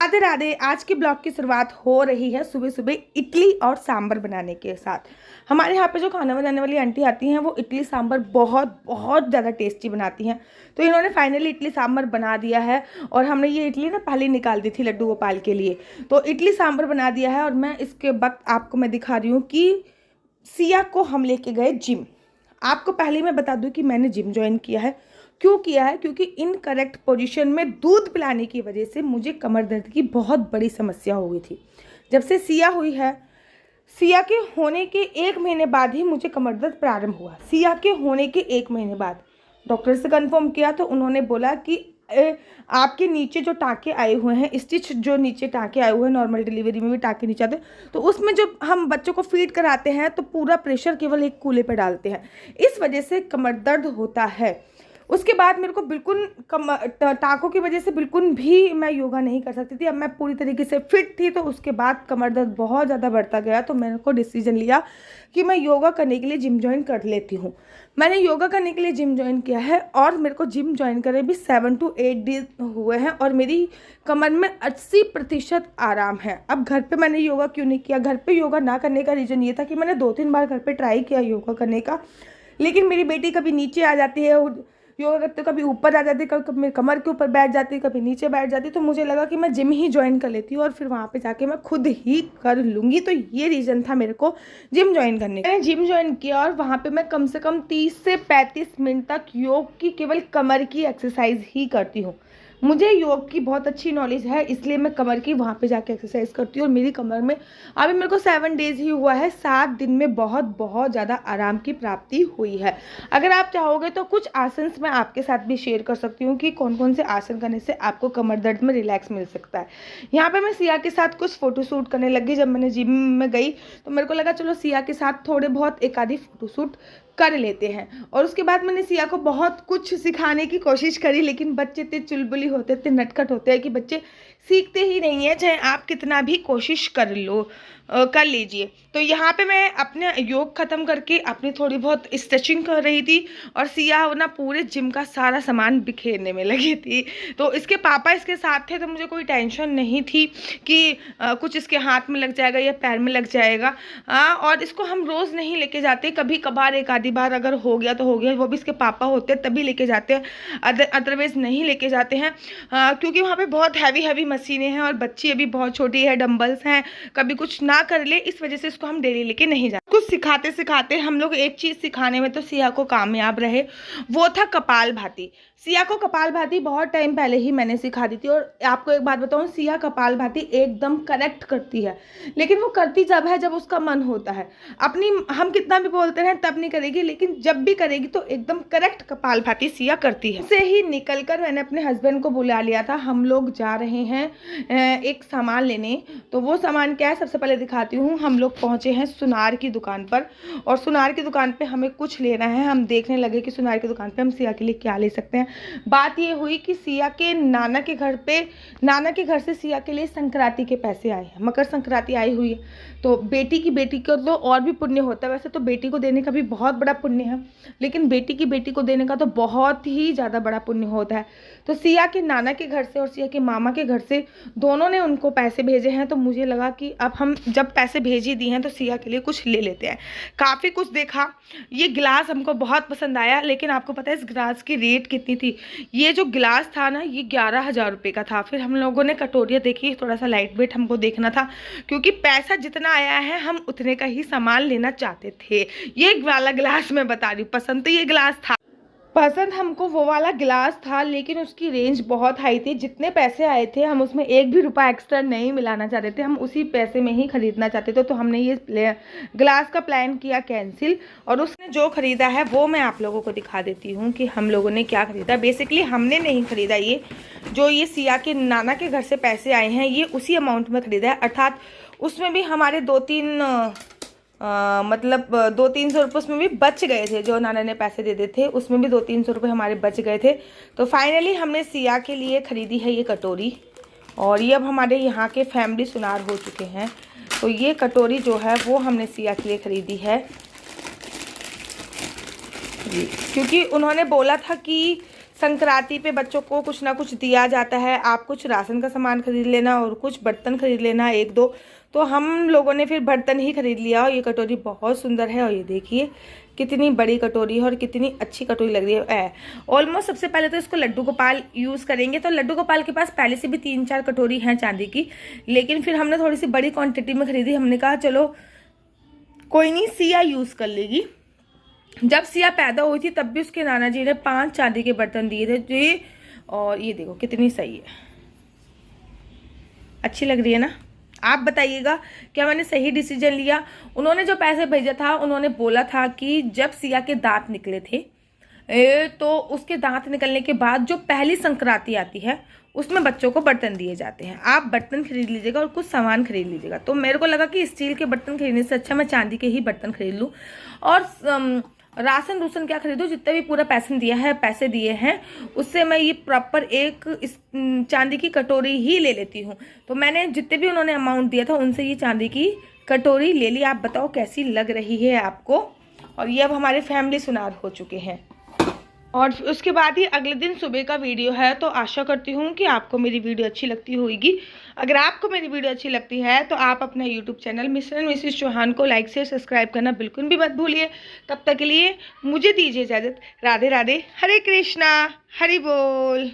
राधे राधे। आज के ब्लॉग की शुरुआत हो रही है सुबह सुबह इडली और सांभर बनाने के साथ। हमारे यहाँ पे जो खाना बनाने वाली आंटी आती हैं वो इडली सांभर बहुत बहुत ज़्यादा टेस्टी बनाती हैं। तो इन्होंने फाइनली इडली सांभर बना दिया है और हमने ये इडली ना पहले निकाल दी थी लड्डू गोपाल के लिए। तो इडली सांभर बना दिया है और मैं इसके वक्त आपको मैं दिखा रही हूँ कि सिया को हम लेके गए जिम। आपको पहले मैं बता दूँ कि मैंने जिम ज्वाइन किया है। क्यों किया है? क्योंकि इनकरेक्ट पोजीशन में दूध पिलाने की वजह से मुझे कमर दर्द की बहुत बड़ी समस्या हो गई थी। जब से सिया हुई है, सिया के होने के 1 महीने बाद ही मुझे कमर दर्द प्रारंभ हुआ। सिया के होने के 1 महीने बाद डॉक्टर से कंफर्म किया तो उन्होंने बोला कि आपके नीचे जो टाँके आए हुए हैं, स्टिच जो नीचे टाँके आए हुए हैं, नॉर्मल डिलीवरी में भी टाँके नीचे आते हैं, तो उसमें जब हम बच्चों को फीड कराते हैं तो पूरा प्रेशर केवल एक कूल्हे पर डालते हैं, इस वजह से कमर दर्द होता है। उसके बाद मेरे को बिल्कुल टाँकों की वजह से बिल्कुल भी मैं योगा नहीं कर सकती थी। अब मैं पूरी तरीके से फिट थी, तो उसके बाद कमर दर्द बहुत ज़्यादा बढ़ता गया। तो मैंने को डिसीजन लिया कि मैं योगा करने के लिए जिम ज्वाइन कर लेती हूँ। मैंने योगा करने के लिए जिम ज्वाइन किया है और मेरे को जिम ज्वाइन करे भी 7 to 8 डेज हुए हैं और मेरी कमर में 80% आराम है। अब घर पे मैंने योगा क्यों नहीं किया? घर पे योगा ना करने का रीज़न ये था कि मैंने 2-3 बार घर पे ट्राई किया योगा करने का, लेकिन मेरी बेटी कभी नीचे आ जाती है योगा करते, कभी ऊपर आ जाती, कभी मेरे कमर के ऊपर बैठ जाती, कभी नीचे बैठ जाती। तो मुझे लगा कि मैं जिम ही ज्वाइन कर लेती हूँ और फिर वहाँ पे जाके मैं खुद ही कर लूँगी। तो ये रीज़न था मेरे को जिम ज्वाइन करने का। मैंने जिम ज्वाइन किया और वहाँ पे मैं कम से कम 30 से 35 मिनट तक योग की केवल कमर की एक्सरसाइज ही करती हूँ। मुझे योग की बहुत अच्छी नॉलेज है, इसलिए मैं कमर की वहाँ पे जाके एक्सरसाइज करती हूँ और मेरी कमर में अभी मेरे को 7 डेज ही हुआ है, 7 दिन में बहुत बहुत ज़्यादा आराम की प्राप्ति हुई है। अगर आप चाहोगे तो कुछ आसन मैं आपके साथ भी शेयर कर सकती हूँ कि कौन कौन से आसन करने से आपको कमर दर्द में रिलैक्स मिल सकता है। यहाँ पर मैं सिया के साथ कुछ फ़ोटोशूट करने लगी। जब मैंने जिम में गई तो मेरे को लगा चलो सिया के साथ थोड़े बहुत एक आधी फ़ोटोशूट कर लेते हैं। और उसके बाद मैंने सिया को बहुत कुछ सिखाने की कोशिश करी, लेकिन बच्चे इतने चुलबुली होते, इतने नटखट होते हैं कि बच्चे सीखते ही नहीं है, चाहे आप कितना भी कोशिश कर लो कर लीजिए। तो यहाँ पे मैं अपने योग ख़त्म करके अपनी थोड़ी बहुत स्ट्रेचिंग कर रही थी और सिया ना पूरे जिम का सारा सामान बिखेरने में लगी थी। तो इसके पापा इसके साथ थे, तो मुझे कोई टेंशन नहीं थी कि कुछ इसके हाथ में लग जाएगा या पैर में लग जाएगा। और इसको हम रोज़ नहीं लेके जाते, कभी कभार एक आधी बार अगर हो गया तो हो गया, वो भी इसके पापा होते हैं तभी लेके जाते हैं, अदरवाइज़ नहीं लेके जाते हैं। क्योंकि वहाँ पे बहुत हैवी मशीनें हैं और बच्ची अभी बहुत छोटी है, डंबल्स हैं, कभी कुछ ना कर ले, इस वजह से इसको हम डेली लेके नहीं जाते। कुछ सिखाते सिखाते हम लोग एक चीज़ सिखाने में तो सिया को कामयाब रहे, वो था कपालभाति। सिया को कपालभाति बहुत टाइम पहले ही मैंने सिखा दी थी। और आपको एक बात बताऊँ, सिया कपालभाति एकदम करेक्ट करती है, लेकिन वो करती जब है जब उसका मन होता है। अपनी हम कितना भी बोलते हैं तब नहीं करेगी, लेकिन जब भी करेगी तो एकदम करेक्ट कपालभाति सिया करती है। से ही निकलकर मैंने अपने हस्बैंड को बुला लिया था। हम लोग जा रहे हैं एक सामान लेने। तो वो सामान क्या है सबसे पहले दिखाती हूँ। हम लोग पहुँचे हैं सुनार की दुकान पर और सुनार की दुकान पर हमें कुछ लेना है। हम देखने लगे कि सुनार की दुकान पर हम सिया के लिए क्या ले सकते हैं। बात ये हुई कि सिया के नाना के घर से सिया के लिए संक्रांति के पैसे आए हैं, मकर संक्रांति आई हुई है। तो बेटी को तो और भी पुण्य होता है। वैसे तो बेटी को देने का भी बहुत बड़ा पुण्य है, लेकिन बेटी को देने का तो बहुत ही ज़्यादा बड़ा पुण्य होता है। तो सिया के नाना के घर से और सिया के मामा के घर से दोनों ने उनको पैसे भेजे हैं। तो मुझे लगा कि अब हम जब पैसे भेज ही दिए हैं तो सिया के लिए कुछ ले लेते हैं। काफ़ी कुछ देखा। ये गिलास हमको बहुत पसंद आया, लेकिन आपको पता है इस गिलास की रेट कितनी थी? ये जो गिलास था ना, ये 11,000 रुपये का था। फिर हम लोगों ने कटोरियाँ देखी, थोड़ा सा लाइट वेट हमको देखना था, क्योंकि पैसा जितना आया है हम उतने का ही सामान लेना चाहते थे। ये वाला गिलास मैं बता रही हूँ, पसंद तो ये गिलास था, पसंद हमको वो वाला गिलास था, लेकिन उसकी रेंज बहुत हाई थी। जितने पैसे आए थे हम उसमें 1 भी रुपया एक्स्ट्रा नहीं मिलाना चाहते थे, हम उसी पैसे में ही ख़रीदना चाहते थे। तो हमने ये गिलास का प्लान किया कैंसिल, और उसने जो ख़रीदा है वो मैं आप लोगों को दिखा देती हूँ कि हम लोगों ने क्या ख़रीदा। बेसिकली हमने नहीं ख़रीदा, ये जो ये सिया के नाना के घर से पैसे आए हैं ये उसी अमाउंट में ख़रीदा है, अर्थात उसमें भी हमारे 200-300 रुपये उसमें भी बच गए थे। जो नाना ने पैसे दे दिए थे उसमें भी 200-300 रुपये हमारे बच गए थे। तो फाइनली हमने सिया के लिए ख़रीदी है ये कटोरी, और ये अब हमारे यहाँ के फैमिली सुनार हो चुके हैं। तो ये कटोरी जो है वो हमने सिया के लिए ख़रीदी है, क्योंकि उन्होंने बोला था कि संक्रांति पे बच्चों को कुछ ना कुछ दिया जाता है। आप कुछ राशन का सामान खरीद लेना और कुछ बर्तन खरीद लेना, एक दो। तो हम लोगों ने फिर बर्तन ही खरीद लिया। और ये कटोरी बहुत सुंदर है, और ये देखिए कितनी बड़ी कटोरी है और कितनी अच्छी कटोरी लग रही है। ऑलमोस्ट सबसे पहले तो इसको लड्डू गोपाल यूज़ करेंगे। तो लड्डू गोपाल के पास पहले से भी 3-4 कटोरी हैं चांदी की, लेकिन फिर हमने थोड़ी सी बड़ी क्वांटिटी में खरीदी। हमने कहा चलो कोई नहीं, सिया यूज़ कर लेगी। जब सिया पैदा हुई थी तब भी उसके नाना जी ने 5 चांदी के बर्तन दिए थे जी। और ये देखो कितनी सही है, अच्छी लग रही है ना। आप बताइएगा क्या मैंने सही डिसीजन लिया। उन्होंने जो पैसे भेजा था, उन्होंने बोला था कि जब सिया के दांत निकले थे तो उसके दांत निकलने के बाद जो पहली संक्रांति आती है उसमें बच्चों को बर्तन दिए जाते हैं। आप बर्तन खरीद लीजिएगा और कुछ सामान खरीद लीजिएगा। तो मेरे को लगा कि स्टील के बर्तन खरीदने से अच्छा मैं चांदी के ही बर्तन खरीद लूँ, और राशन रूसन क्या खरीदूँ, जितने भी पूरा पैसे दिए हैं उससे मैं ये प्रॉपर एक इस चांदी की कटोरी ही ले लेती हूँ। तो मैंने जितने भी उन्होंने अमाउंट दिया था उनसे ये चांदी की कटोरी ले ली। आप बताओ कैसी लग रही है आपको। और ये अब हमारे फैमिली सुनार हो चुके हैं। और उसके बाद ही अगले दिन सुबह का वीडियो है। तो आशा करती हूँ कि आपको मेरी वीडियो अच्छी लगती होगी। अगर आपको मेरी वीडियो अच्छी लगती है तो आप अपना YouTube channel mister and Mrs Chauhan को लाइक से सब्सक्राइब करना बिल्कुल भी मत भूलिए। तब तक के लिए मुझे दीजिए इजाज़त। राधे राधे, हरे कृष्णा, हरि बोल।